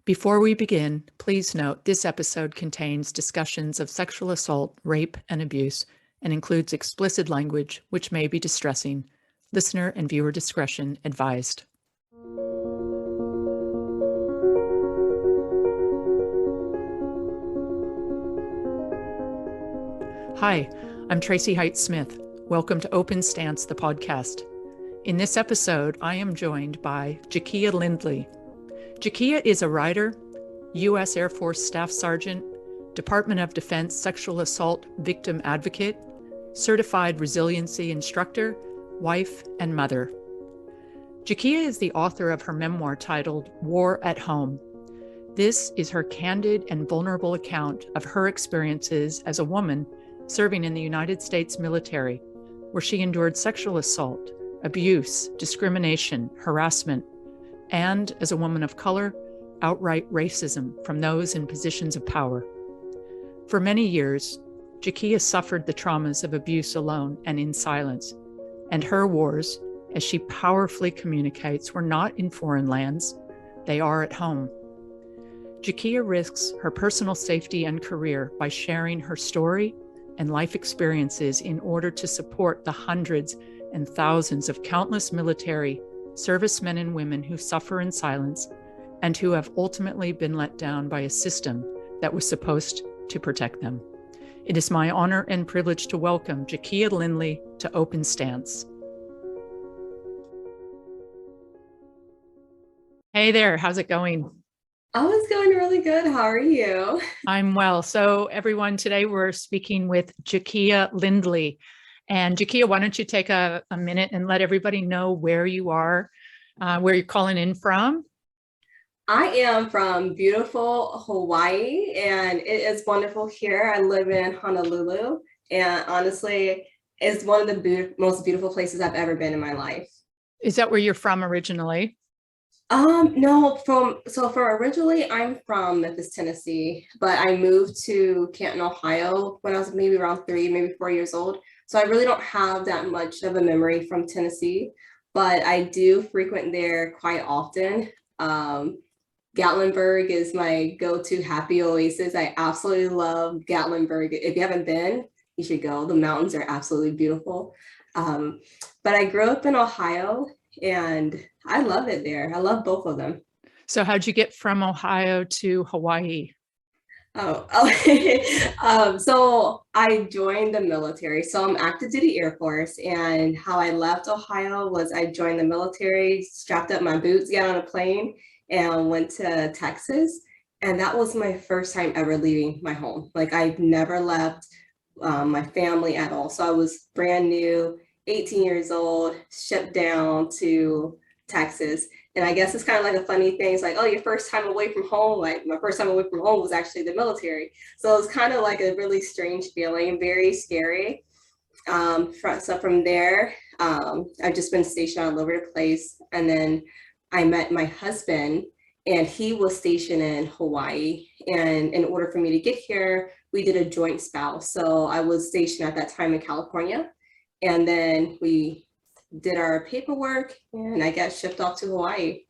Before we begin, please note this episode contains discussions of sexual assault, rape, and abuse, and includes explicit language which may be distressing. Listener and viewer discretion advised. Hi, I'm Tracy Height-Smith. Welcome to Open Stance, the podcast. In this episode, I am joined by Jakia Lindley. Jakia is a writer, U.S. Air Force Staff Sergeant, Department of Defense Sexual Assault Victim Advocate, Certified Resiliency Instructor, wife, and mother. Jakia is the author of her memoir titled War at Home. This is her candid and vulnerable account of her experiences as a woman serving in the United States military, where she endured sexual assault, abuse, discrimination, harassment, and as a woman of color, outright racism from those in positions of power. For many years, Jakia suffered the traumas of abuse alone and in silence, and her wars, as she powerfully communicates, were not in foreign lands, they are at home. Jakia risks her personal safety and career by sharing her story and life experiences in order to support the hundreds and thousands of countless military servicemen and women who suffer in silence and who have ultimately been let down by a system that was supposed to protect them. It is my honor and privilege to welcome Jakia Lindley to Open Stance. Hey there, how's it going? Oh, it's going really good. How are you? I'm well. So everyone, today we're speaking with Jakia Lindley. And Jakia, why don't you take a minute and let everybody know where you are, where you're calling in from? I am from beautiful Hawaii, and it is wonderful here. I live in Honolulu, and honestly, it's one of the most beautiful places I've ever been in my life. Is that where you're from originally? No, for originally I'm from Memphis, Tennessee, but I moved to Canton, Ohio when I was maybe around 3, maybe 4 years old. So I really don't have that much of a memory from Tennessee, but I do frequent there quite often. Gatlinburg is my go-to happy oasis. I absolutely love Gatlinburg. If you haven't been, you should go. The mountains are absolutely beautiful. But I grew up in Ohio, and I love it there. I love both of them. So how'd you get from Ohio to Hawaii? So I joined the military. So I'm active duty Air Force, and how I left Ohio was I joined the military, strapped up my boots, got on a plane, and went to Texas. And that was my first time ever leaving my home. Like I've never left my family at all. So I was brand new, 18 years old, shipped down to Texas. And I guess it's kind of like a funny thing. It's like, oh, your first time away from home. Like my first time away from home was actually the military. So it's kind of like a really strange feeling, very scary. So from there, I've just been stationed all over the place. And then I met my husband, and he was stationed in Hawaii. And in order for me to get here, we did a joint spouse. So I was stationed at that time in California. And then we did our paperwork, and I got shipped off to Hawaii.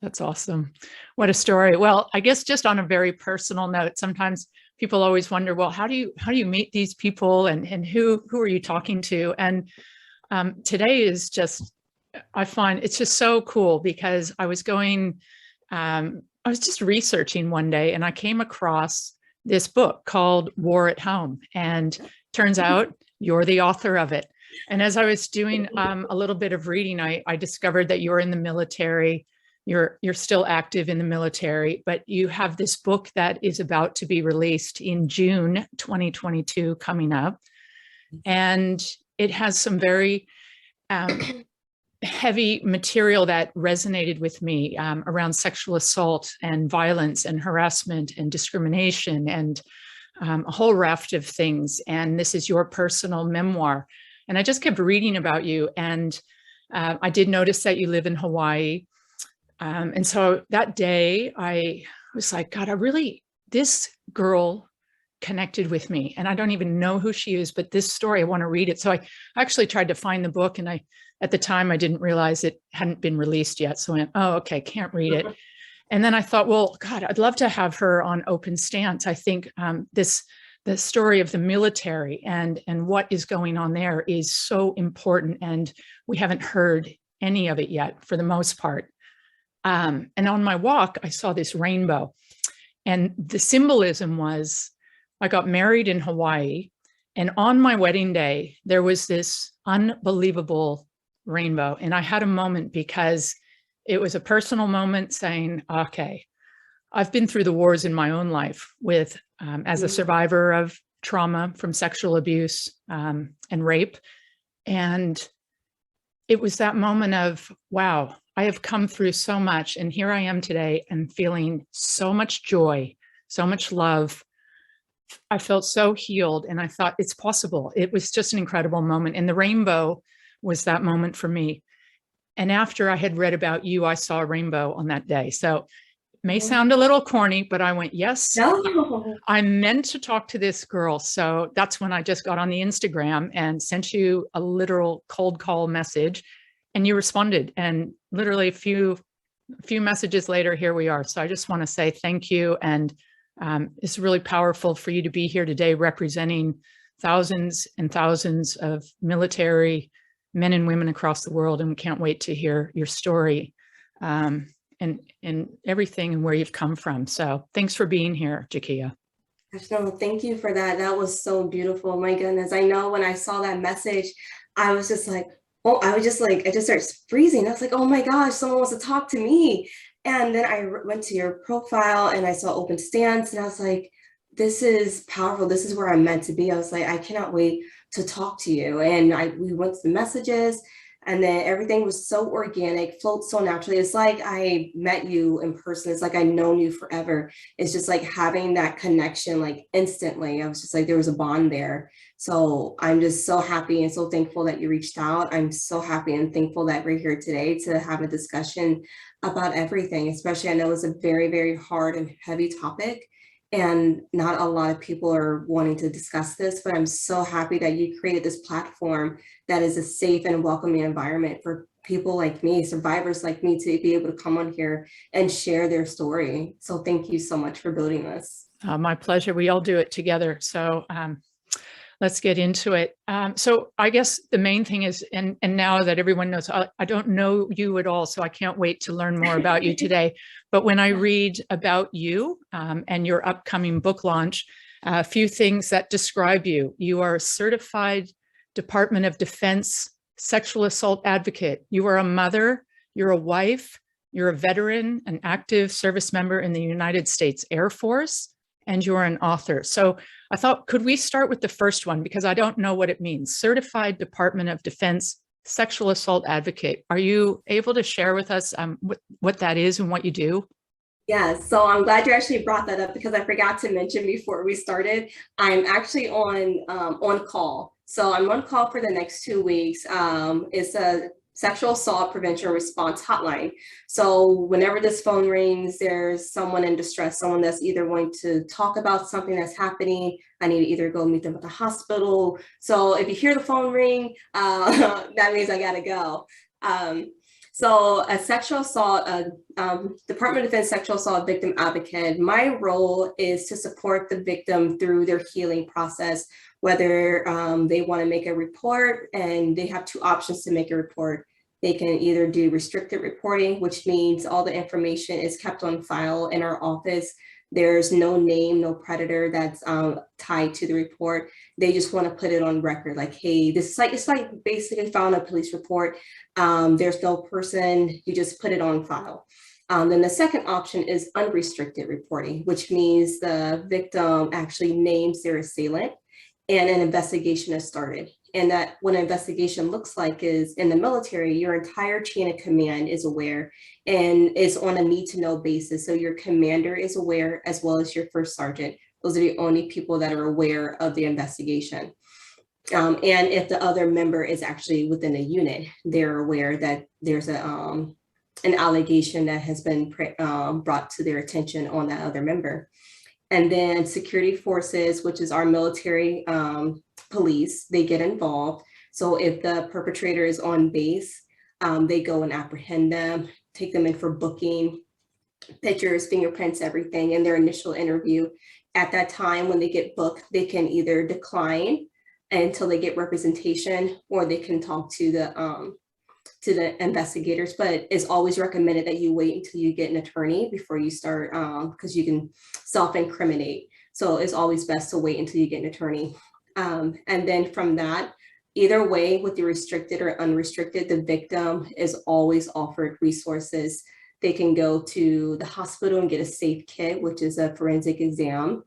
That's awesome. What a story. Well, I guess just on a very personal note, sometimes people always wonder, well, how do you meet these people, and who are you talking to? And today is just, I find it's just so cool because I was just researching one day, and I came across this book called War at Home, and turns out you're the author of it. And as I was doing a little bit of reading, I discovered that you're in the military. You're still active in the military, but you have this book that is about to be released in June 2022 coming up. And it has some very heavy material that resonated with me around sexual assault and violence and harassment and discrimination and a whole raft of things. And this is your personal memoir. And I just kept reading about you. And I did notice that you live in Hawaii. And so that day I was like, God, this girl connected with me, and I don't even know who she is, but this story, I want to read it. So I actually tried to find the book, and at the time I didn't realize it hadn't been released yet. So I went, oh, okay, can't read it. And then I thought, well, God, I'd love to have her on Open Stance. I think the story of the military and what is going on there is so important, and we haven't heard any of it yet for the most part. And on my walk, I saw this rainbow, and the symbolism was I got married in Hawaii, and on my wedding day, there was this unbelievable rainbow. And I had a moment because it was a personal moment saying, okay, I've been through the wars in my own life with, as a survivor of trauma from sexual abuse and rape. And it was that moment of, wow, I have come through so much. And here I am today and feeling so much joy, so much love. I felt so healed, and I thought it's possible. It was just an incredible moment. And the rainbow was that moment for me. And after I had read about you, I saw a rainbow on that day. So it may sound a little corny, but I went, yes, No. I'm meant to talk to this girl. So that's when I just got on the Instagram and sent you a literal cold call message, and you responded. And literally a few messages later, here we are. So I just want to say thank you. And it's really powerful for you to be here today representing thousands and thousands of military men and women across the world. And we can't wait to hear your story and everything and where you've come from. So thanks for being here, Jakia. No, thank you for that. That was so beautiful. My goodness. I know when I saw that message, I was just like, oh, I just started freezing. I was like, oh my gosh, someone wants to talk to me. And then I went to your profile and I saw Open Stance, and I was like, this is powerful. This is where I'm meant to be. I was like, I cannot wait to talk to you. And we went to the messages, and then everything was so organic, flowed so naturally. It's like I met you in person. It's like I've known you forever. It's just like having that connection, like instantly. I was just like, there was a bond there. So I'm just so happy and so thankful that you reached out. I'm so happy and thankful that we're here today to have a discussion about everything, especially I know it's a very, very hard and heavy topic, and not a lot of people are wanting to discuss this, but I'm so happy that you created this platform that is a safe and welcoming environment for people like me, survivors like me, to be able to come on here and share their story. So thank you so much for building this. My pleasure. We all do it together. So let's get into it. So I guess the main thing is, and now that everyone knows, I don't know you at all, so I can't wait to learn more about you today. But when I read about you and your upcoming book launch, a few things that describe you. You are a certified Department of Defense sexual assault advocate. You are a mother, you're a wife, you're a veteran, an active service member in the United States Air Force, and you're an author. So I thought, could we start with the first one? Because I don't know what it means. Certified Department of Defense Sexual Assault Advocate. Are you able to share with us what that is and what you do? Yeah, so I'm glad you actually brought that up, because I forgot to mention before we started, I'm actually on call. So I'm on call for the next 2 weeks. It's a sexual assault prevention response hotline. So whenever this phone rings, there's someone in distress, someone that's either wanting to talk about something that's happening. I need to either go meet them at the hospital. So if you hear the phone ring, that means I gotta go. So a sexual assault, Department of Defense sexual assault victim advocate, my role is to support the victim through their healing process, whether they want to make a report, and they have two options to make a report. They can either do restricted reporting, which means all the information is kept on file in our office. There's no name, no predator that's tied to the report. They just want to put it on record, like, hey, this is like, it's like basically filing a police report. There's no person, you just put it on file. Then the second option is unrestricted reporting, which means the victim actually names their assailant and an investigation is started. And that what an investigation looks like is, in the military, your entire chain of command is aware and is on a need to know basis. So your commander is aware, as well as your first sergeant. Those are the only people that are aware of the investigation. And if the other member is actually within a unit, they're aware that there's an allegation that has been brought to their attention on that other member. And then security forces, which is our military police, they get involved. So if the perpetrator is on base, they go and apprehend them, take them in for booking. pictures, fingerprints, everything in their initial interview. At that time, when they get booked, they can either decline until they get representation, or they can talk to the investigators. But it's always recommended that you wait until you get an attorney before you start, because you can self-incriminate. So it's always best to wait until you get an attorney. And then from that, either way, with the restricted or unrestricted, the victim is always offered resources. They can go to the hospital and get a safe kit, which is a forensic exam.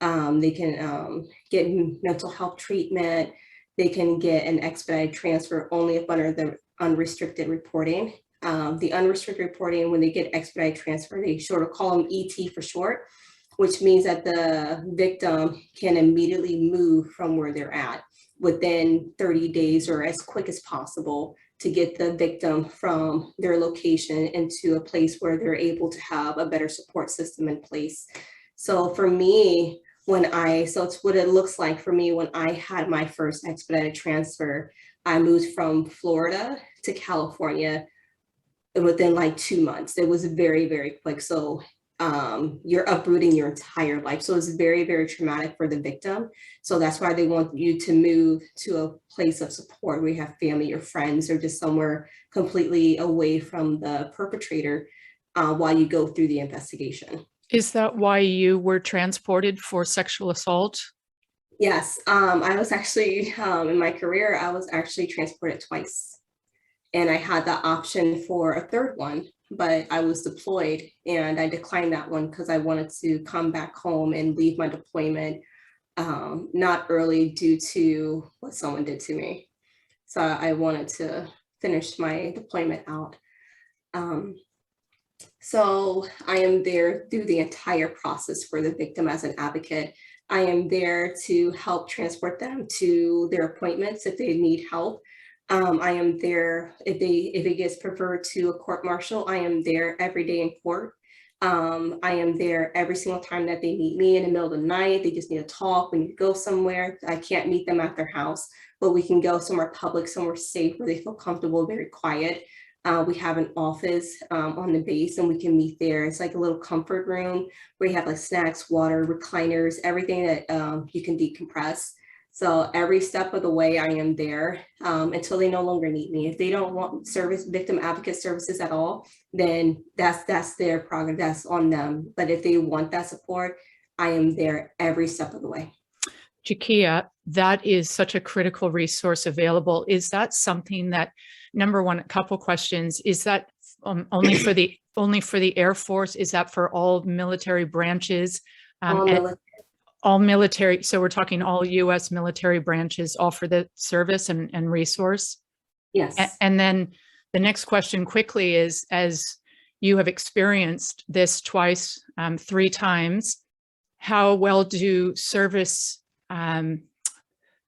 They can get mental health treatment. They can get an expedited transfer only if under the unrestricted reporting. The unrestricted reporting, when they get expedited transfer, they sort of call them ET for short, which means that the victim can immediately move from where they're at within 30 days or as quick as possible to get the victim from their location into a place where they're able to have a better support system in place. So for me, so it's what it looks like for me when I had my first expedited transfer. I moved from Florida to California within like 2 months. It was very, very quick. So you're uprooting your entire life. So it's very, very traumatic for the victim. So that's why they want you to move to a place of support where you have family or friends, or just somewhere completely away from the perpetrator while you go through the investigation. Is that why you were transported for sexual assault? Yes, I was actually, in my career, I was actually transported twice. And I had the option for a third one, but I was deployed and I declined that one because I wanted to come back home and leave my deployment not early due to what someone did to me. So I wanted to finish my deployment out. So I am there through the entire process for the victim as an advocate. I am there to help transport them to their appointments if they need help. I am there if it gets preferred to a court martial. I am there every day in court. I am there every single time that they meet me in the middle of the night. They just need to talk. We need to go somewhere. I can't meet them at their house, but we can go somewhere public, somewhere safe where they feel comfortable, very quiet. We have an office on the base and we can meet there. It's like a little comfort room where you have like snacks, water, recliners, everything that you can decompress. So every step of the way I am there until they no longer need me. If they don't want victim advocate services at all, then that's their prerogative, that's on them. But if they want that support, I am there every step of the way. Jakia, that is such a critical resource available. Is that something that, number one, a couple questions, is that only for the Air Force? Is that for all military branches? All military. So we're talking all U.S. military branches offer the service and resource? Yes. And then the next question quickly is, as you have experienced this twice, 3 times, how well do service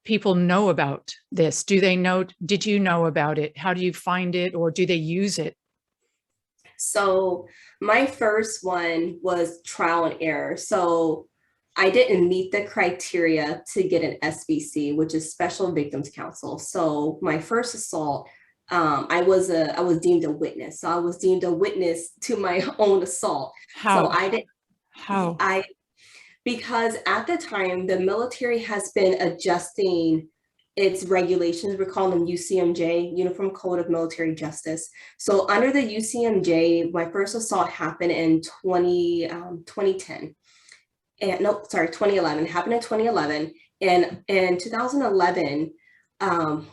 people know about this? Did you know about it? How do you find it, or do they use it? So my first one was trial and error. So I didn't meet the criteria to get an SVC, which is Special Victims Counsel. So my first assault, I was deemed a witness. So I was deemed a witness to my own assault. How? So I didn't. How? Because at the time, the military has been adjusting its regulations. We call them UCMJ, Uniform Code of Military Justice. So under the UCMJ, my first assault happened in 2010. And no, sorry, 2011. It happened in 2011. And in 2011,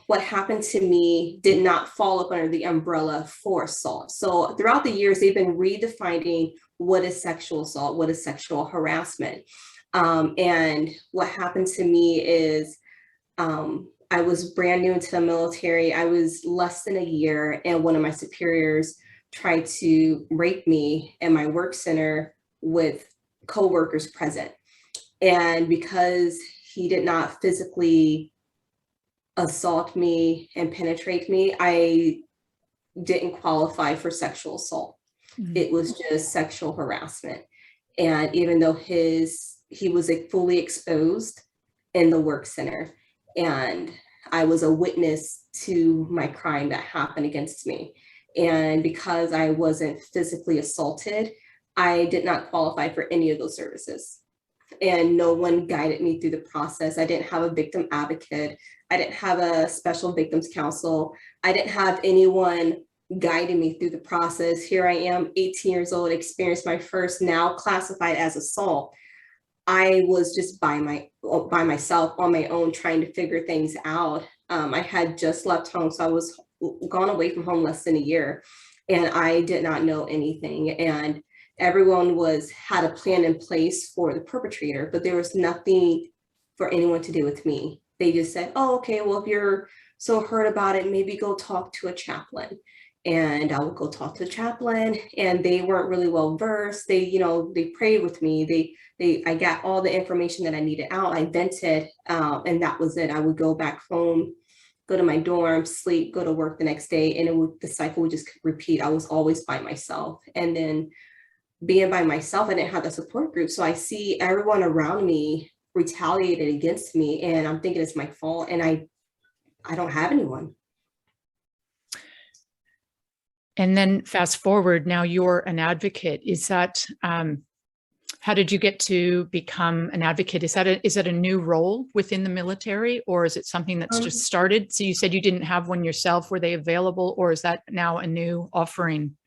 what happened to me did not fall up under the umbrella for assault. So throughout the years, they've been redefining what is sexual assault, what is sexual harassment. And what happened to me is I was brand new into the military. I was less than a year, and one of my superiors tried to rape me in my work center with coworkers present. And because he did not physically assault me and penetrate me, I didn't qualify for sexual assault. Mm-hmm. It was just sexual harassment. And even though he was fully exposed in the work center, and I was a witness to my crime that happened against me. And because I wasn't physically assaulted, I did not qualify for any of those services. And no one guided me through the process. I didn't have a victim advocate. I didn't have a special victims counsel. I didn't have anyone guiding me through the process. Here I am, 18 years old, experienced my first, now classified as assault. I was just by myself on my own trying to figure things out. I had just left home, so I was gone away from home less than a year, and I did not know anything. And everyone had a plan in place for the perpetrator, but there was nothing for anyone to do with me. They just said, "Oh, okay, well, if you're so hurt about it, maybe go talk to a chaplain." And I would go talk to the chaplain, and they weren't really well versed. They prayed with me. I got all the information that I needed out. I vented, and that was it. I would go back home, go to my dorm, sleep, go to work the next day, and the cycle would just repeat. I was always by myself. And then being by myself, I didn't have the support group. So I see everyone around me retaliated against me, and I'm thinking it's my fault, and I don't have anyone. And then fast forward, now you're an advocate. Is that, how did you get to become an advocate? Is that a new role within the military, or is it something that's just started? So you said you didn't have one yourself. Were they available, or is that now a new offering?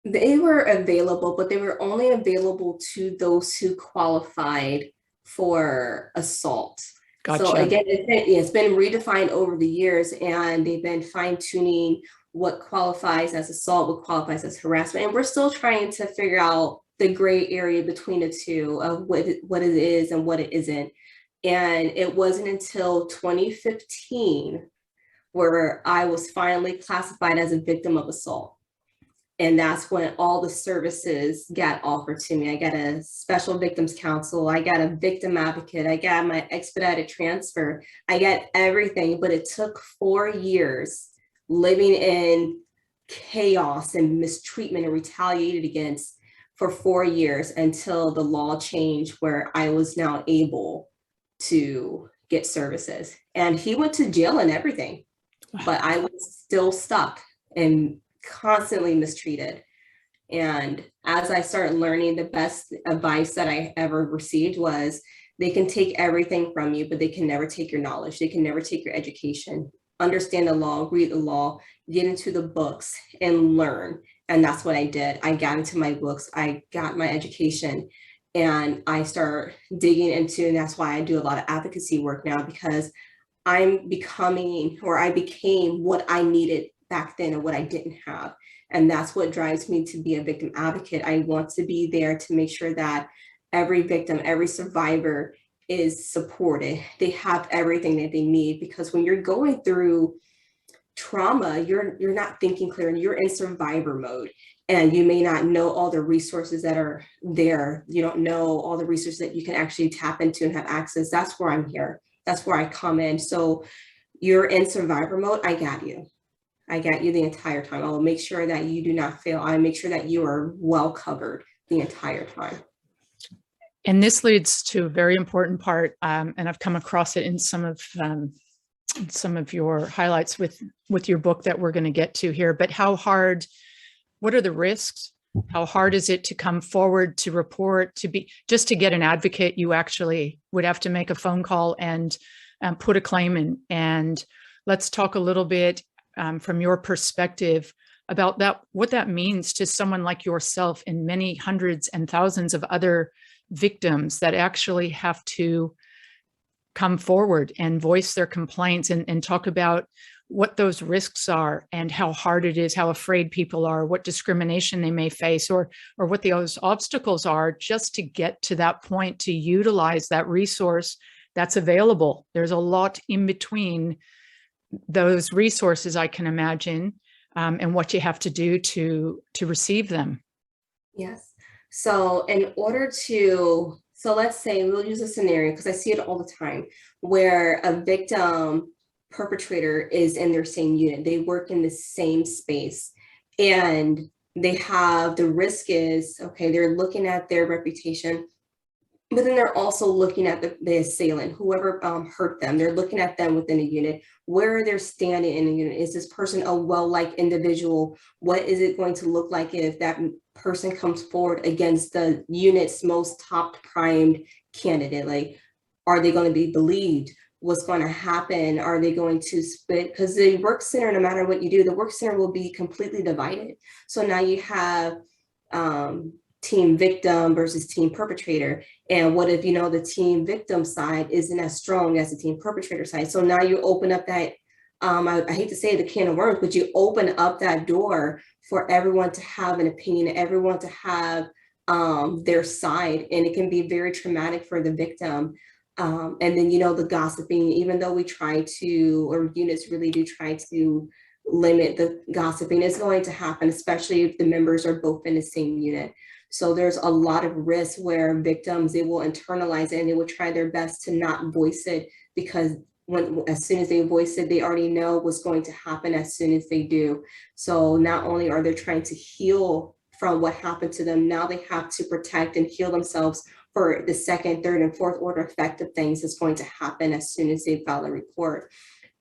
They were available, but they were only available to those who qualified for assault. Gotcha. So again, it's been redefined over the years, and they've been fine-tuning what qualifies as assault, what qualifies as harassment. And we're still trying to figure out the gray area between the two of what it is and what it isn't. And it wasn't until 2015 where I was finally classified as a victim of assault. And that's when all the services got offered to me. I got a special victims counsel. I got a victim advocate. I got my expedited transfer. I got everything, but it took 4 years living in chaos and mistreatment and retaliated against for 4 years until the law changed where I was now able to get services. And he went to jail and everything, but I was still stuck and constantly mistreated. And as I started learning, the best advice that I ever received was, they can take everything from you, but they can never take your knowledge. They can never take your education. Understand the law, read the law, get into the books and learn. And that's what I did. I got into my books, I got my education, and I start digging into, and that's why I do a lot of advocacy work now, because I became what I needed back then and what I didn't have. And that's what drives me to be a victim advocate. I want to be there to make sure that every victim, every survivor is supported. They have everything that they need, because when you're going through trauma, you're not thinking clear and you're in survivor mode, and you may not know all the resources that are there. You don't know all the resources that you can actually tap into and have access. That's where I'm here. That's where I come in. So you're in survivor mode. I got you. I got you the entire time. I will make sure that you do not fail. I make sure that you are well covered the entire time. And this leads to a very important part, and I've come across it in some of your highlights with your book that we're going to get to here. But what are the risks? How hard is it to come forward, to report, just to get an advocate? You actually would have to make a phone call and put a claim in. And let's talk a little bit from your perspective about that, what that means to someone like yourself and many hundreds and thousands of other victims that actually have to come forward and voice their complaints and talk about what those risks are and how hard it is, how afraid people are, what discrimination they may face, or what those obstacles are just to get to that point, to utilize that resource that's available. There's a lot in between those resources, I can imagine, and what you have to do to receive them. Yes. So let's say we'll use a scenario, because I see it all the time, where a victim perpetrator is in their same unit. They work in the same space, and the risk is, okay, they're looking at their reputation, but then they're also looking at the assailant, whoever hurt them. They're looking at them within a unit, where they're standing in a unit. Is this person a well-liked individual? What is it going to look like if that person comes forward against the unit's most top primed candidate? Like, are they going to be believed? What's going to happen? Are they going to split? Because the work center, no matter what you do, the work center will be completely divided. So now you have team victim versus team perpetrator. And what if, the team victim side isn't as strong as the team perpetrator side? So now you open up that, I hate to say the can of worms, but you open up that door for everyone to have an opinion, everyone to have their side, and it can be very traumatic for the victim. And then, the gossiping, even though we try to, or units really do try to limit the gossiping, is going to happen, especially if the members are both in the same unit. So there's a lot of risk where victims, they will internalize it and they will try their best to not voice it, because as soon as they voice it, they already know what's going to happen as soon as they do. So not only are they trying to heal from what happened to them, now they have to protect and heal themselves for the second, third, and fourth order effect of things that's going to happen as soon as they file a report.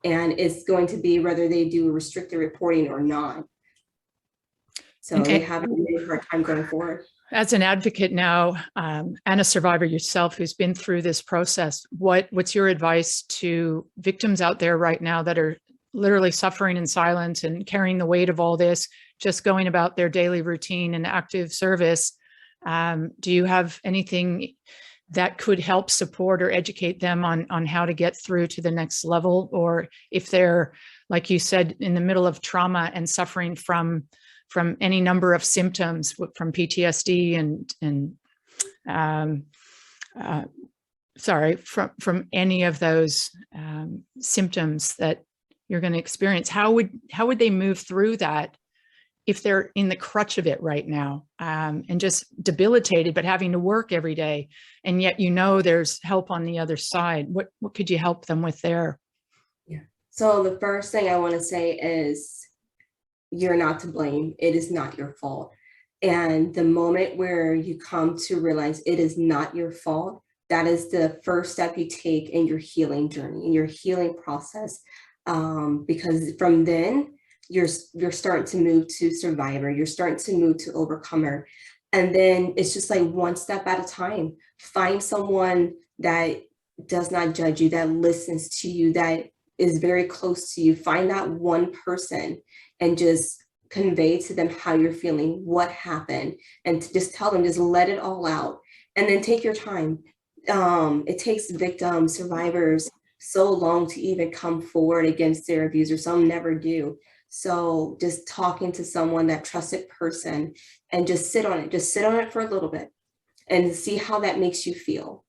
And it's going to be whether they do restricted reporting or not. So they have a really hard time going forward. As an advocate now, and a survivor yourself who's been through this process, what's your advice to victims out there right now that are literally suffering in silence and carrying the weight of all this, just going about their daily routine and active service? Do you have anything that could help support or educate them on how to get through to the next level? Or if they're, like you said, in the middle of trauma and suffering from any number of symptoms, from PTSD from any of those symptoms that you're going to experience, how would they move through that if they're in the crutch of it right now, and just debilitated, but having to work every day, and yet there's help on the other side? What could you help them with there? Yeah. So the first thing I want to say is, you're not to blame. It is not your fault. And the moment where you come to realize it is not your fault, that is the first step you take in your healing journey, in your healing process. Because from then, you're starting to move to survivor, you're starting to move to overcomer. And then it's just like one step at a time. Find someone that does not judge you, that listens to you, that is very close to you. Find that one person and just convey to them how you're feeling, what happened, and to just tell them, just let it all out. And then take your time. It takes victims, survivors, so long to even come forward against their abuser. Some never do. So just talking to someone, that trusted person, and just sit on it for a little bit and see how that makes you feel.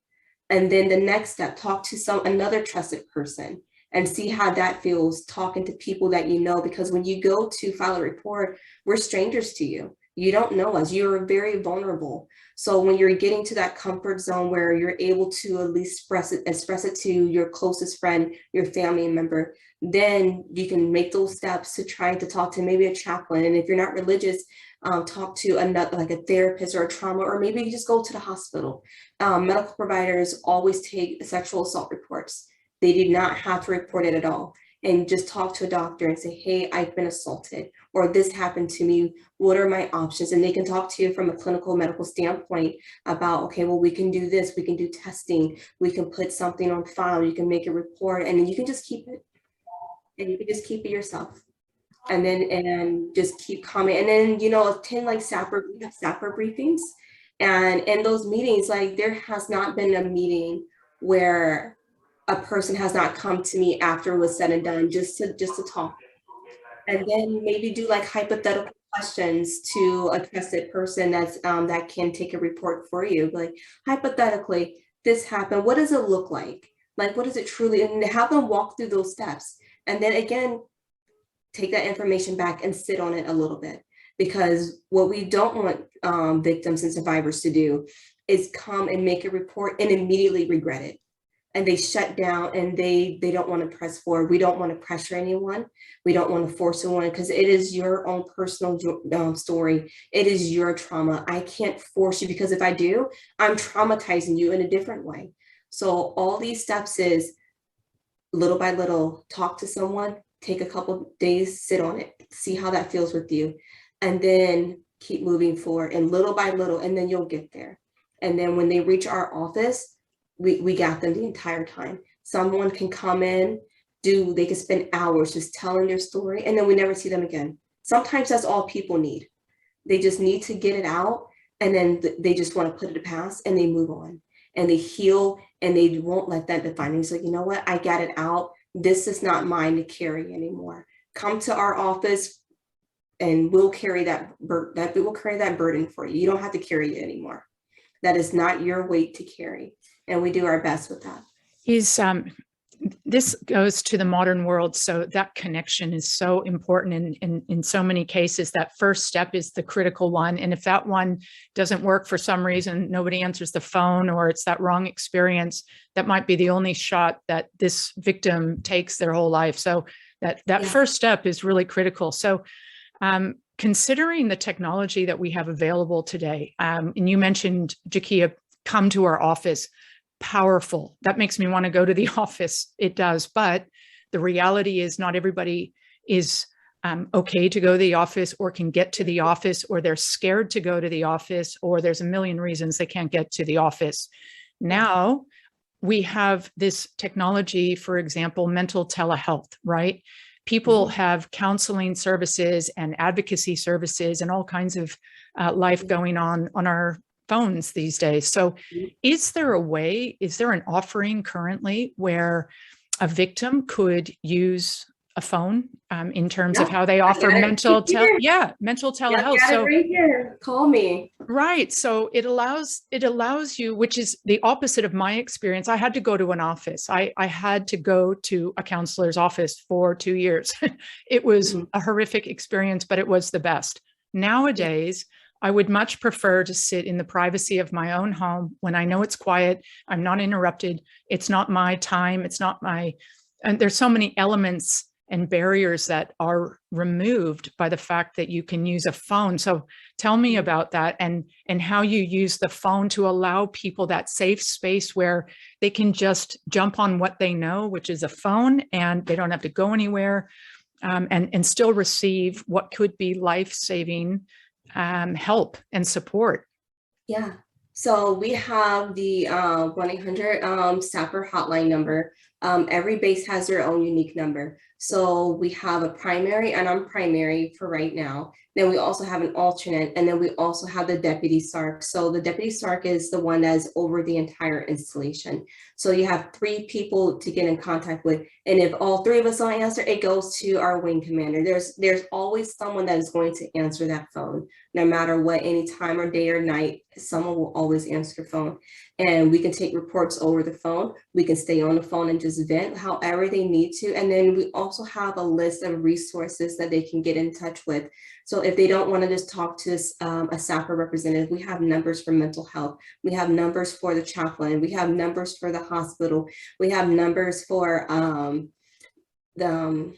And then the next step, talk to another trusted person and see how that feels, talking to people that you know, because when you go to file a report, we're strangers to you. You don't know us. You're very vulnerable. So when you're getting to that comfort zone where you're able to at least express it to your closest friend, your family member, then you can make those steps to trying to talk to maybe a chaplain. And if you're not religious, talk to another, like a therapist or a trauma, or maybe you just go to the hospital. Medical providers always take sexual assault reports. They do not have to report it at all. And just talk to a doctor and say, hey, I've been assaulted, or this happened to me. What are my options? And they can talk to you from a clinical medical standpoint about, okay, well, we can do this. We can do testing. We can put something on file. You can make a report, and then you can just keep it. And you can just keep it yourself. And just keep coming. And then, attend like SAPR briefings. And in those meetings, like, there has not been a meeting where a person has not come to me after it was said and done, just to talk. And then maybe do like hypothetical questions to a trusted person that can take a report for you. Like, hypothetically, this happened. What does it look like? Like, what is it truly? And have them walk through those steps. And then again, take that information back and sit on it a little bit. Because what we don't want victims and survivors to do is come and make a report and immediately regret it. And they shut down and they don't want to press forward. We don't want to pressure anyone. We don't want to force anyone, because it is your own personal story. It is your trauma. I can't force you, because if I do, I'm traumatizing you in a different way. So all these steps is little by little, talk to someone, take a couple days, sit on it, see how that feels with you. And then keep moving forward, and little by little, and then you'll get there. And then when they reach our office, we got them the entire time. Someone can come in, they can spend hours just telling their story, and then we never see them again. Sometimes that's all people need. They just need to get it out, and then they just want to put it past, and they move on, and they heal, and they won't let that define them. It's like, you know what, I got it out. This is not mine to carry anymore. Come to our office, and we'll carry that burden for you. You don't have to carry it anymore. That is not your weight to carry, and we do our best with that. This goes to the modern world, so that connection is so important in so many cases. That first step is the critical one, and if that one doesn't work for some reason, nobody answers the phone, or it's that wrong experience, that might be the only shot that this victim takes their whole life. So that first step is really critical. So considering the technology that we have available today, and you mentioned, Jakia, come to our office. Powerful. That makes me want to go to the office. It does. But the reality is not everybody is okay to go to the office, or can get to the office, or they're scared to go to the office, or there's a million reasons they can't get to the office. Now we have this technology, for example, mental telehealth, right? People have counseling services and advocacy services and all kinds of life going on our phones these days. So is there an offering currently where a victim could use a phone in terms of how they offer mental telehealth? So right here, call me. Right. So it allows you, which is the opposite of my experience. I had to go to an office. I had to go to a counselor's office for 2 years. It was a horrific experience, but it was the best. Nowadays, I would much prefer to sit in the privacy of my own home when I know it's quiet, I'm not interrupted, it's not my time, and there's so many elements and barriers that are removed by the fact that you can use a phone. So tell me about that, and how you use the phone to allow people that safe space where they can just jump on what they know, which is a phone, and they don't have to go anywhere, and still receive what could be life-saving help and support. Yeah. So we have the 1-800 SAPR hotline number. Every base has their own unique number. So we have a primary, and I'm primary for right now. Then we also have an alternate, and then we also have the deputy SARC. So the deputy SARC is the one that's over the entire installation. So you have 3 people to get in contact with, and if all 3 of us don't answer, it goes to our wing commander. There's always someone that is going to answer that phone, no matter what, any time or day or night. Someone will always answer the phone, and we can take reports over the phone. We can stay on the phone and just vent however they need to. And then we also have a list of resources that they can get in touch with. So if they don't want to just talk to a SAPR representative, we have numbers for mental health. We have numbers for the chaplain. We have numbers for the hospital. We have numbers for the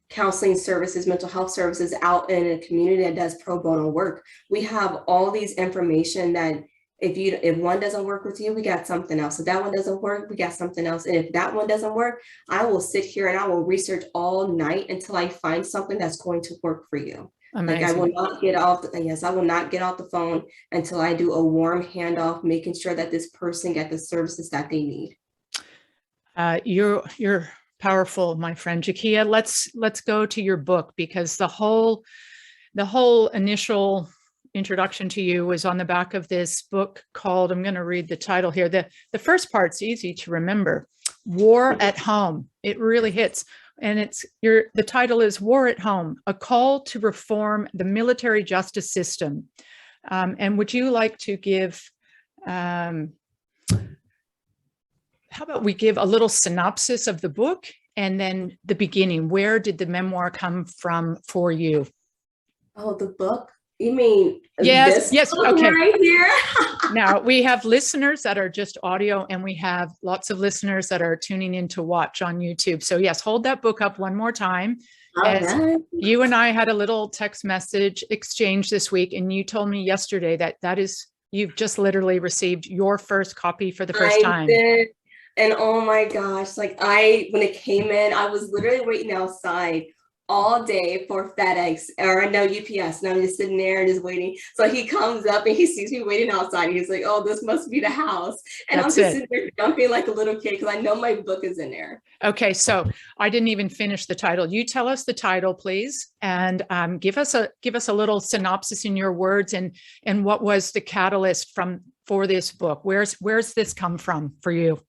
counseling services, mental health services out in a community that does pro bono work. We have all these information that if one doesn't work with you, we got something else. If that one doesn't work, we got something else. And if that one doesn't work, I will sit here and I will research all night until I find something that's going to work for you. Amazing. Like I will not get off the phone until I do a warm handoff, making sure that this person gets the services that they need. You're powerful, my friend. Jakia, let's go to your book, because the whole initial introduction to you was on the back of this book called, I'm going to read the title here. The first part's easy to remember, War at Home. It really hits. And the title is War at Home, a call to reform the military justice system. And would you like to give, how about we give a little synopsis of the book, and then the beginning? Where did the memoir come from for you? Oh, the book? You mean yes, okay. Right here? Now, we have listeners that are just audio, and we have lots of listeners that are tuning in to watch on YouTube. So yes, hold that book up one more time. As you and I had a little text message exchange this week, and you told me yesterday that you've just literally received your first copy for the first time. Did. And oh my gosh, when it came in, I was literally waiting outside all day for FedEx or no UPS, and I'm just sitting there just waiting. So he comes up and he sees me waiting outside. He's like, "Oh, this must be the house," and I'm just sitting there jumping like a little kid because I know my book is in there. Okay, so I didn't even finish the title. You tell us the title, please, and give us a little synopsis in your words, and what was the catalyst for this book? Where's this come from for you?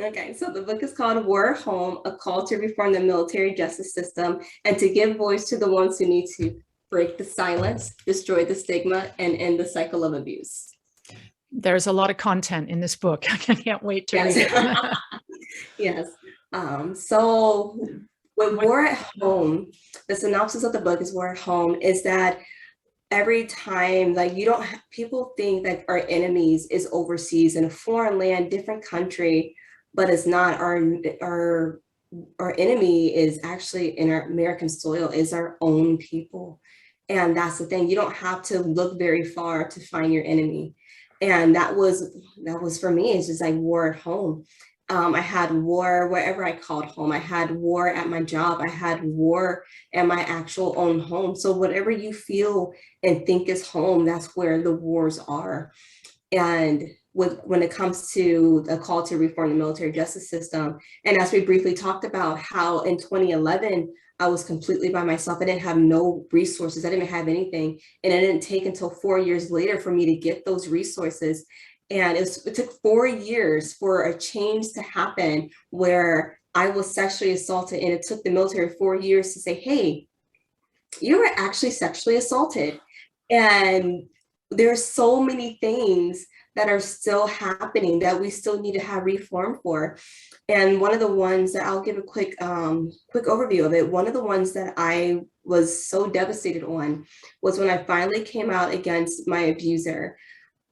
Okay, so the book is called Youre Home, A Call to Reform the Military Justice System and to Give Voice to the Ones Who Need to Break the Silence, Destroy the Stigma, and End the Cycle of Abuse. There's a lot of content in this book. I can't wait to read it. Yes. So with Youre at Home, the synopsis of the book is Youre at Home is that every time, like people think that our enemies is overseas in a foreign land, different country, but it's not. Our enemy is actually in our American soil, is our own people. And that's the thing, you don't have to look very far to find your enemy. And that was for me, it's just like Youre at home. I had Youre wherever I called home. I had Youre at my job. I had Youre at my actual own home. So whatever you feel and think is home, that's where the wars are. And when it comes to a call to reform the military justice system, and as we briefly talked about how in 2011, I was completely by myself. I didn't have no resources. I didn't have anything. And it didn't take until 4 years later for me to get those resources. And it took 4 years for a change to happen where I was sexually assaulted. And it took the military 4 years to say, hey, you were actually sexually assaulted. And there's so many things that are still happening that we still need to have reform for. And one of the ones that I'll give a quick overview of it. One of the ones that I was so devastated on was when I finally came out against my abuser.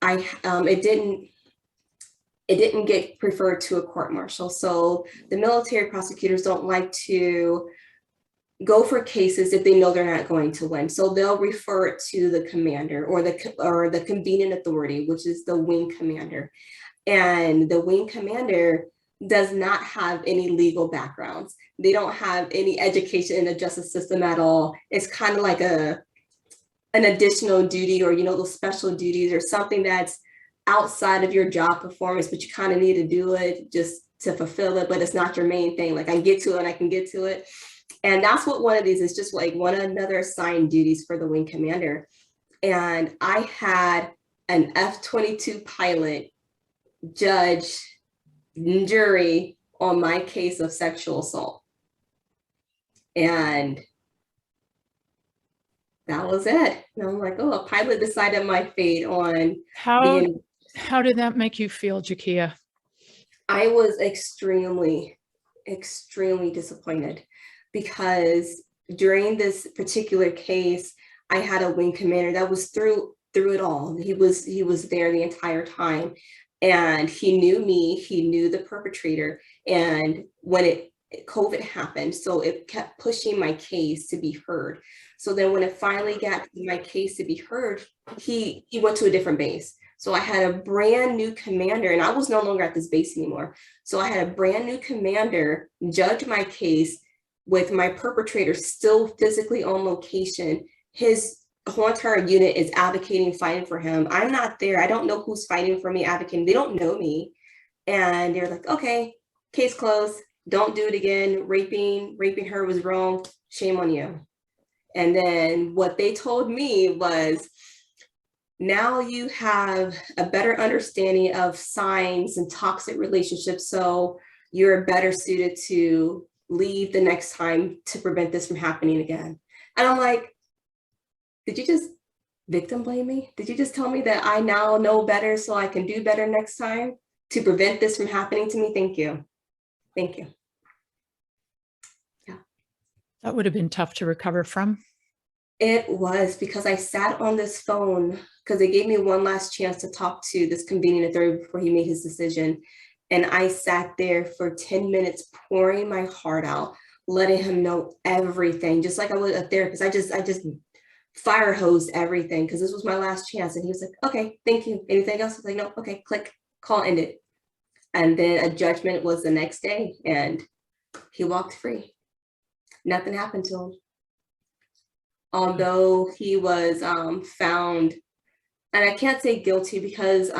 It didn't get referred to a court martial. So the military prosecutors don't like to go for cases if they know they're not going to win. So they'll refer it to the commander or the convening authority, which is the wing commander. And the wing commander does not have any legal backgrounds. They don't have any education in the justice system at all. It's kind of like an additional duty, or those special duties, or something that's outside of your job performance, but you kind of need to do it just to fulfill it, but it's not your main thing. Like, I can get to it and I can get to it. And that's what one of these is, just like another assigned duties for the wing commander. And I had an F-22 pilot, judge, jury on my case of sexual assault. And that was it. And I'm like, oh, a pilot decided my fate on how did that make you feel, Jakia? I was extremely disappointed, because during this particular case, I had a wing commander that was through it all. He was there the entire time, and he knew me, he knew the perpetrator. And when COVID happened, so it kept pushing my case to be heard. So then when it finally got my case to be heard, he went to a different base. So I had a brand new commander, and I was no longer at this base anymore. So I had a brand new commander judge my case with my perpetrator still physically on location. His whole entire unit is advocating, fighting for him. I'm not there. I don't know who's fighting for me, advocating. They don't know me. And they're like, okay, case closed. Don't do it again. Raping her was wrong. Shame on you. And then what they told me was, now you have a better understanding of signs and toxic relationships, so you're better suited to leave the next time to prevent this from happening again. And I'm like, did you just victim blame me? Did you just tell me that I now know better so I can do better next time to prevent this from happening to me? Thank you. Thank you. Yeah. That would have been tough to recover from. It was, because I sat on this phone, because they gave me one last chance to talk to this convening authority before he made his decision. And I sat there for 10 minutes pouring my heart out, letting him know everything, just like I was a therapist. I just fire hosed everything, because this was my last chance. And he was like, okay, thank you. Anything else? I was like, no, okay, click, call ended. And then a judgment was the next day, and he walked free. nothing happened to him. Although he was found, and I can't say guilty because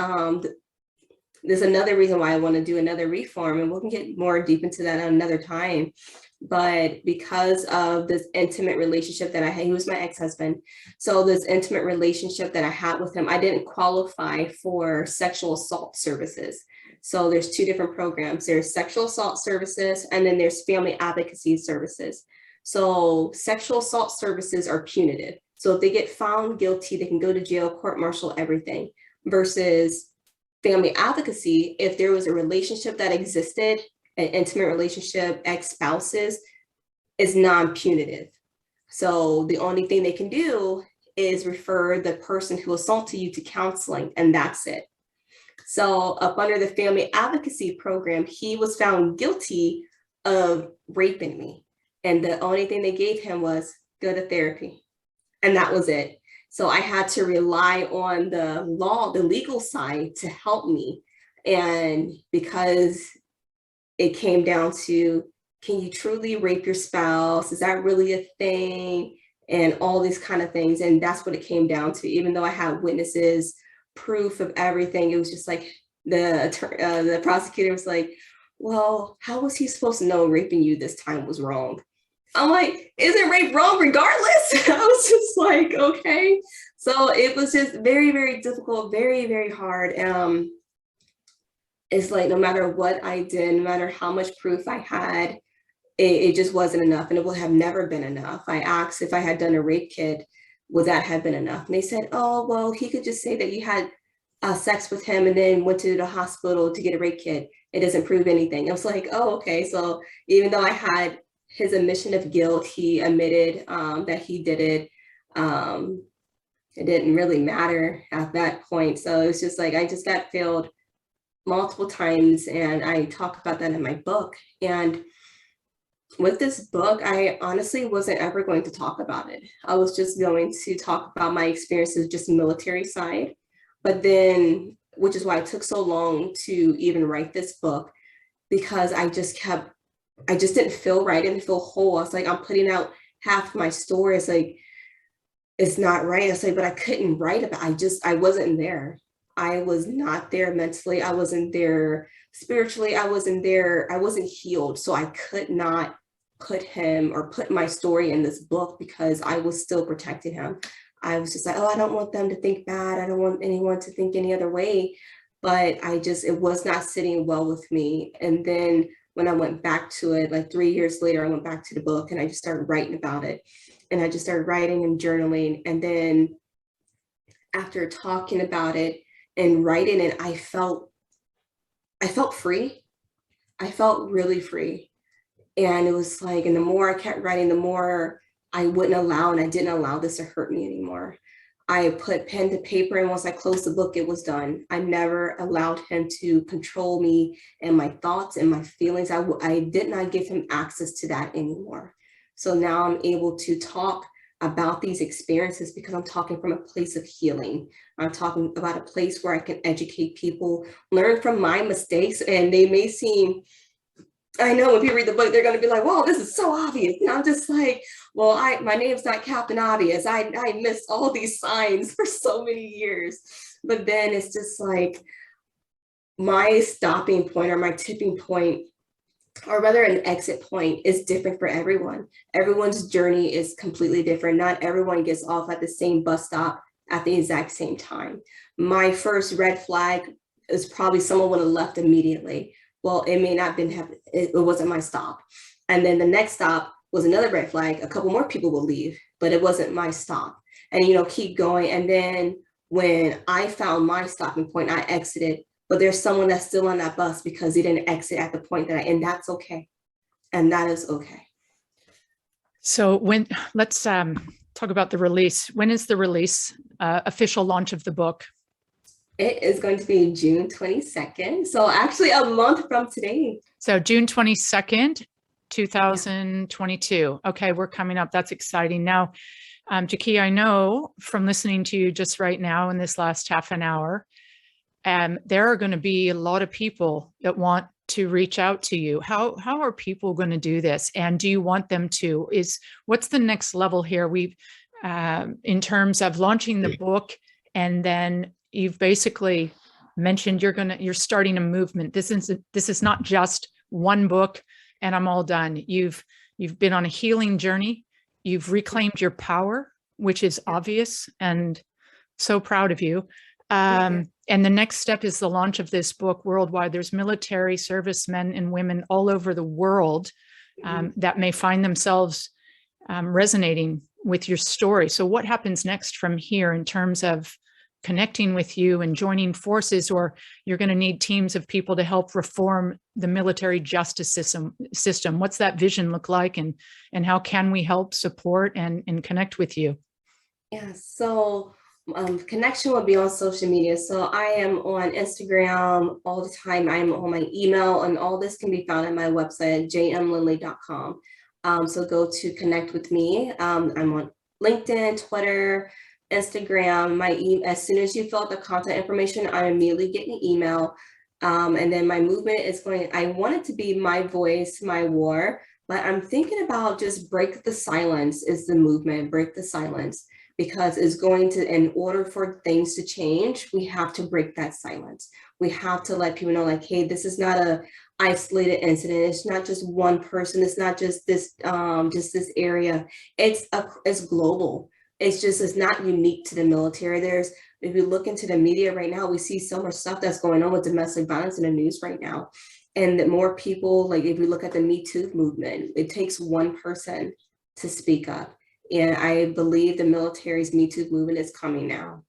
there's another reason why I want to do another reform, and we can get more deep into that another time. But because of this intimate relationship that I had, he was my ex-husband. So this intimate relationship that I had with him, I didn't qualify for sexual assault services. So there's two different programs. There's sexual assault services, and then there's family advocacy services. So sexual assault services are punitive. So if they get found guilty, they can go to jail, court martial, everything. Versus family advocacy, if there was a relationship that existed, an intimate relationship, ex-spouses, is non-punitive. So the only thing they can do is refer the person who assaulted you to counseling, and that's it. So up under the family advocacy program, he was found guilty of raping me. And the only thing they gave him was go to therapy. And that was it. So I had to rely on the legal side to help me. And because it came down to, can you truly rape your spouse? Is that really a thing? And all these kind of things. And that's what it came down to. Even though I had witnesses, proof of everything, it was just like the prosecutor was like, well, how was he supposed to know raping you this time was wrong? I'm like, isn't rape wrong regardless? I was just like, okay. So it was just very, very difficult, very, very hard. It's like, no matter what I did, no matter how much proof I had, it just wasn't enough, and it would have never been enough. I asked if I had done a rape kit, would that have been enough? And they said, oh, well, he could just say that you had sex with him and then went to the hospital to get a rape kit. It doesn't prove anything. I was like, oh, okay. So even though I had his admission of guilt, he admitted that he did it. It didn't really matter at that point. So it was just like, I just got failed multiple times, and I talk about that in my book. And with this book, I honestly wasn't ever going to talk about it. I was just going to talk about my experiences, just military side. But then, which is why it took so long to even write this book, because I just didn't feel right. I didn't feel whole. I was like, I'm putting out half my story. It's like, it's not right. I was like, but I couldn't write about it. I wasn't there. I was not there mentally. I wasn't there spiritually. I wasn't there. I wasn't healed. So I could not put him or put my story in this book because I was still protecting him. I was just like, oh, I don't want them to think bad. I don't want anyone to think any other way. But it was not sitting well with me. And then when I went back to it, like 3 years later, I went back to the book and I just started writing about it. And I just started writing and journaling. And then after talking about it and writing it, I felt free. I felt really free. And it was like, and the more I kept writing, the more I wouldn't allow, and I didn't allow this to hurt me anymore. I put pen to paper, and once I closed the book, it was done. I never allowed him to control me and my thoughts and my feelings. I did not give him access to that anymore. So now I'm able to talk about these experiences because I'm talking from a place of healing. I'm talking about a place where I can educate people, learn from my mistakes, and they may seem, I know when people read the book, they're going to be like, "Wow, this is so obvious." And I'm just like, well, my name's not Captain Obvious. I missed all these signs for so many years. But then it's just like my stopping point or my tipping point, or rather an exit point, is different for everyone. Everyone's journey is completely different. Not everyone gets off at the same bus stop at the exact same time. My first red flag is probably someone would have left immediately. Well, it may not been, it wasn't my stop. And then the next stop was another red flag. A couple more people will leave, but it wasn't my stop. And, keep going. And then when I found my stopping point, I exited, but there's someone that's still on that bus because they didn't exit at the point and that's okay. And that is okay. So let's talk about the release. When is the release, official launch of the book? It is going to be June 22nd. So actually a month from today. So June 22nd, 2022. Yeah. Okay, we're coming up. That's exciting. Now, Jakia, I know from listening to you just right now in this last half an hour there are going to be a lot of people that want to reach out to you. How are people going to do this? And do you want them to? What's the next level here? We've in terms of launching the book, and then you've basically mentioned you're starting a movement. This is not just one book and I'm all done. You've been on a healing journey. You've reclaimed your power, which is obvious, and so proud of you. And the next step is the launch of this book worldwide. There's military servicemen and women all over the world that may find themselves resonating with your story. So what happens next from here in terms of connecting with you and joining forces, or you're going to need teams of people to help reform the military justice system? What's that vision look like, and how can we help support and connect with you? Yeah, so connection will be on social media. So I am on Instagram all the time. I'm on my email, and all this can be found on my website at jmlindley.com. So go to connect with me. I'm on LinkedIn, Twitter, Instagram. As soon as you fill out the contact information, I immediately get an email. And then my movement is I want it to be my voice, my war, but I'm thinking about just break the silence is the movement, break the silence. Because it's going to, in order for things to change, we have to break that silence. We have to let people know, like, hey, this is not a isolated incident. It's not just one person. It's not just this area. It's global. It's not unique to the military. If you look into the media right now, we see so much stuff that's going on with domestic violence in the news right now. And that more people, like if we look at the Me Too movement, it takes one person to speak up. And I believe the military's Me Too movement is coming now.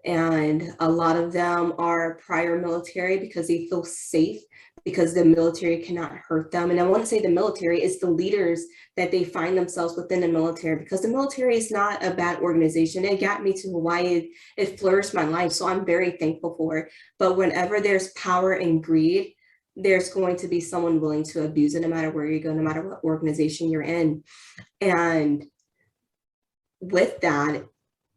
And a lot of them are prior military because they feel safe because the military cannot hurt them. And I want to say the military is the leaders that they find themselves within the military, because the military is not a bad organization. It got me to Hawaii. It flourished my life. So I'm very thankful for it. But whenever there's power and greed, there's going to be someone willing to abuse it, no matter where you go, no matter what organization you're in. And with that,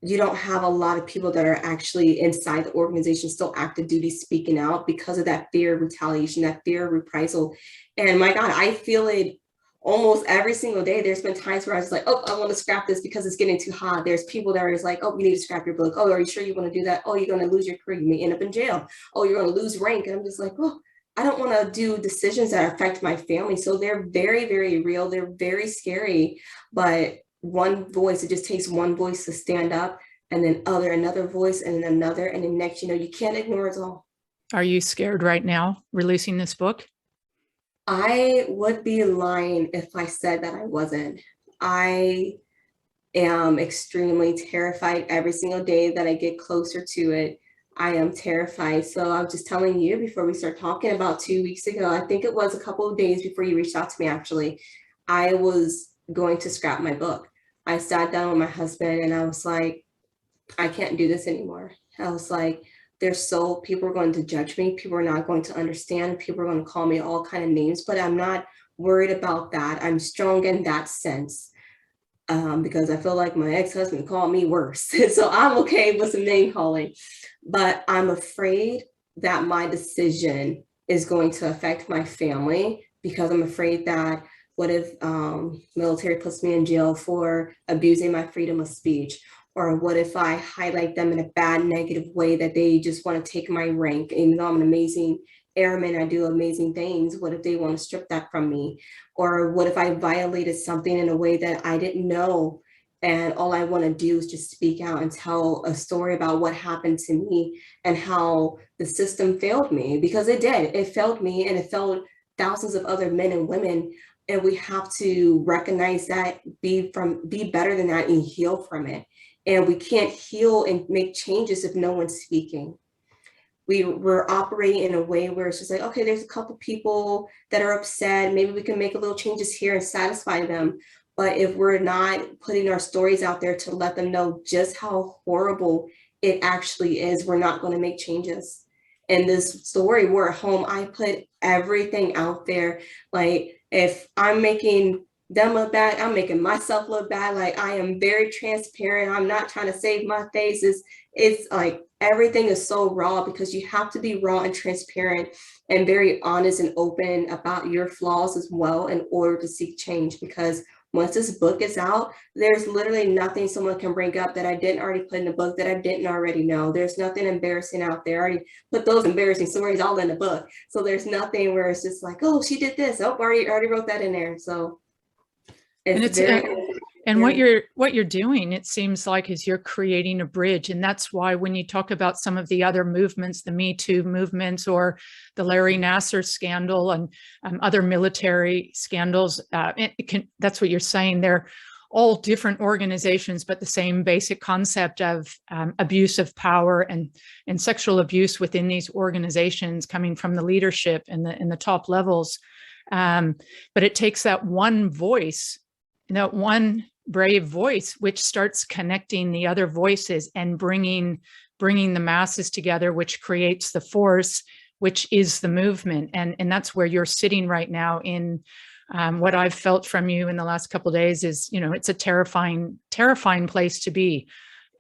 you don't have a lot of people that are actually inside the organization still active duty speaking out because of that fear of retaliation, that fear of reprisal. And my God, I feel it almost every single day. There's been times where I was like, oh, I want to scrap this because it's getting too hot. There's people that are like, oh, you need to scrap your book. Oh, are you sure you want to do that? Oh, you're going to lose your career. You may end up in jail. Oh, you're going to lose rank. And I'm just like, oh, I don't want to do decisions that affect my family. So they're very, very real. They're very scary. But one voice, it just takes one voice to stand up, and then another voice, and then another, and then next, you can't ignore it all. Are you scared right now releasing this book? I would be lying if I said that I wasn't. I am extremely terrified every single day that I get closer to it. I am terrified. So I was just telling you before we start talking, about 2 weeks ago, I think it was a couple of days before you reached out to me, actually, I was going to scrap my book. I sat down with my husband and I was like, I can't do this anymore. I was like, people are going to judge me. People are not going to understand. People are going to call me all kind of names, but I'm not worried about that. I'm strong in that sense because I feel like my ex-husband called me worse. So I'm okay with some name calling, but I'm afraid that my decision is going to affect my family, because I'm afraid that what if military puts me in jail for abusing my freedom of speech? Or what if I highlight them in a bad, negative way, that they just want to take my rank? Even though I'm an amazing airman, I do amazing things. What if they want to strip that from me? Or what if I violated something in a way that I didn't know, and all I want to do is just speak out and tell a story about what happened to me and how the system failed me? Because it did. It failed me, and it failed thousands of other men and women. And we have to recognize that, be better than that, and heal from it. And we can't heal and make changes if no one's speaking. We're operating in a way where it's just like, okay, there's a couple people that are upset. Maybe we can make a little changes here and satisfy them. But if we're not putting our stories out there to let them know just how horrible it actually is, we're not going to make changes. In this story, we're at home. I put everything out there. Like, if I'm making them look bad. I'm making myself look bad. Like, I am very transparent. I'm not trying to save my face. It's like everything is so raw, because you have to be raw and transparent and very honest and open about your flaws as well in order to seek change. Because once this book is out, there's literally nothing someone can bring up that I didn't already put in the book, that I didn't already know. There's nothing embarrassing out there. I already put those embarrassing stories all in the book. So there's nothing where it's just like, oh, she did this. Oh, already wrote that in there. So And it's it's very, and very, what you're doing, it seems like, is you're creating a bridge. And that's why when you talk about some of the other movements, the Me Too movements, or the Larry Nassar scandal, and other military scandals, that's what you're saying. They're all different organizations, but the same basic concept of abuse of power and sexual abuse within these organizations, coming from the leadership and the top levels. But it takes that one voice, that one brave voice, which starts connecting the other voices and bringing the masses together, which creates the force, which is the movement. And that's where you're sitting right now. In what I've felt from you in the last couple of days is, it's a terrifying place to be.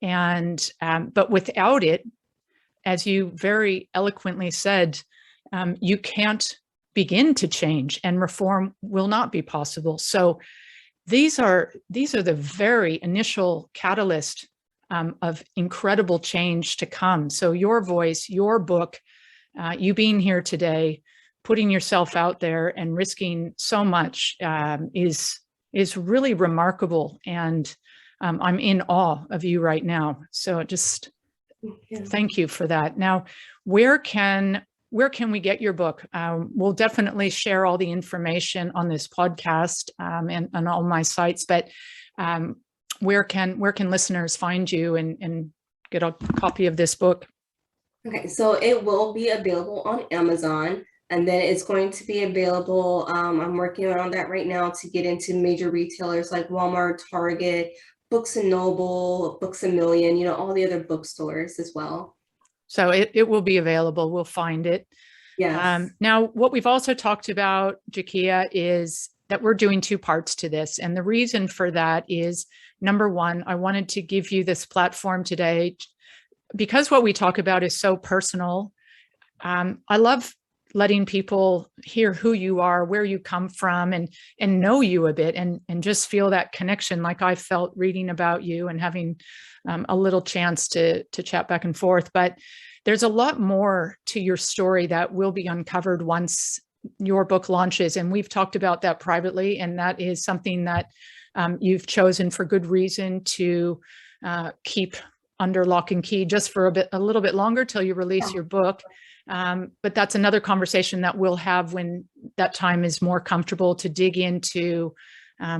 And but without it, as you very eloquently said, you can't begin to change, and reform will not be possible. So these are the very initial catalyst of incredible change to come. So your voice, your book, you being here today, putting yourself out there and risking so much is really remarkable. And I'm in awe of you right now. So just thank you for that. Now, where can we get your book? We'll definitely share all the information on this podcast and on all my sites, but where can listeners find you and get a copy of this book? okay, so it will be available on Amazon, and then it's going to be available. I'm working on that right now to get into major retailers like Walmart, Target, Books and Noble, Books a Million, all the other bookstores as well. So it will be available. We'll find it. Yes. Now, what we've also talked about, Jakia, is that we're doing two parts to this. And the reason for that is, number one, I wanted to give you this platform today because what we talk about is so personal. I love letting people hear who you are, where you come from, and know you a bit, and just feel that connection, like I felt reading about you and having a little chance to chat back and forth. But there's a lot more to your story that will be uncovered once your book launches. And we've talked about that privately. And that is something that you've chosen for good reason to keep under lock and key just for a little bit longer till you release your book. But that's another conversation that we'll have when that time is more comfortable to dig into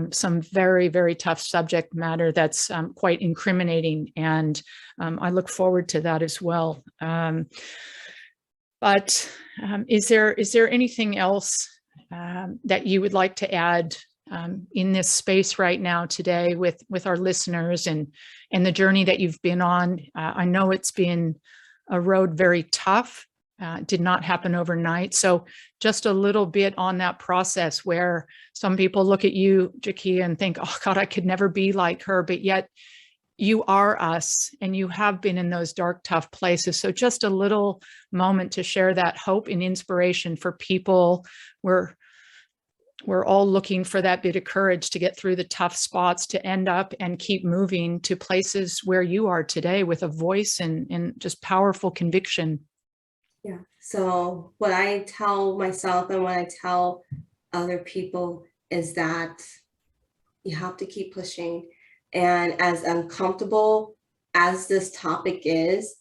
some very, very tough subject matter that's quite incriminating. And I look forward to that as well. But is there anything else that you would like to add in this space right now today with our listeners and the journey that you've been on? I know it's been a road very tough. Did not happen overnight. So just a little bit on that process, where some people look at you, Jakia, and think, oh God, I could never be like her. But yet you are us, and you have been in those dark, tough places. So just a little moment to share that hope and inspiration for people. We're all looking for that bit of courage to get through the tough spots, to end up and keep moving to places where you are today, with a voice and just powerful conviction. Yeah. So what I tell myself and what I tell other people is that you have to keep pushing. And as uncomfortable as this topic is,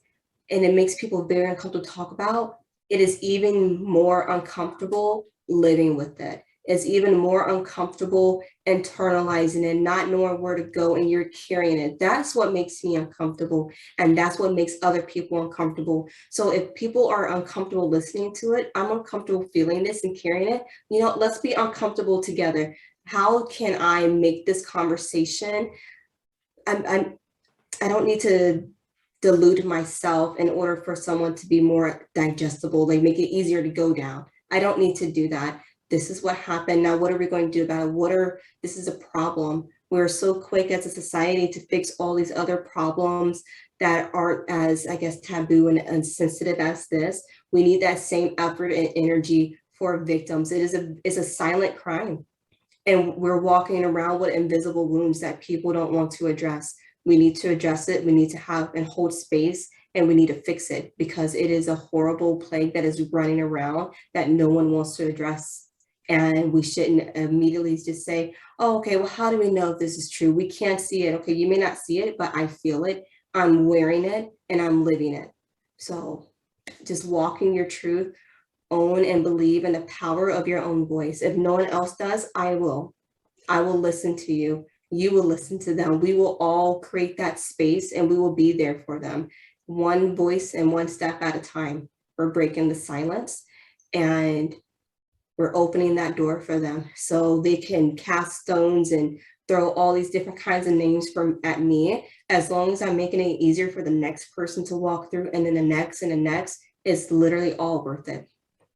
and it makes people very uncomfortable to talk about, it is even more uncomfortable living with it. It's even more uncomfortable internalizing it, not knowing where to go, and you're carrying it. That's what makes me uncomfortable. And that's what makes other people uncomfortable. So if people are uncomfortable listening to it, I'm uncomfortable feeling this and carrying it. Let's be uncomfortable together. How can I make this conversation? I don't need to dilute myself in order for someone to be more digestible, like make it easier to go down. I don't need to do that. this is what happened. Now, what are we going to do about it? This is a problem. We're so quick as a society to fix all these other problems that aren't as, I guess, taboo and sensitive as this. We need that same effort and energy for victims. It's a silent crime. And we're walking around with invisible wounds that people don't want to address. We need to address it. We need to have and hold space, and we need to fix it, because it is a horrible plague that is running around that no one wants to address. And we shouldn't immediately just say, oh, okay, well, how do we know if this is true? We can't see it. Okay, you may not see it, but I feel it. I'm wearing it and I'm living it. So just walking your truth, own and believe in the power of your own voice. If no one else does, I will. I will listen to you. You will listen to them. We will all create that space and we will be there for them. One voice and one step at a time. We're breaking the silence and we're opening that door for them so they can cast stones and throw all these different kinds of names at me. As long as I'm making it easier for the next person to walk through, and then the next and the next, it's literally all worth it.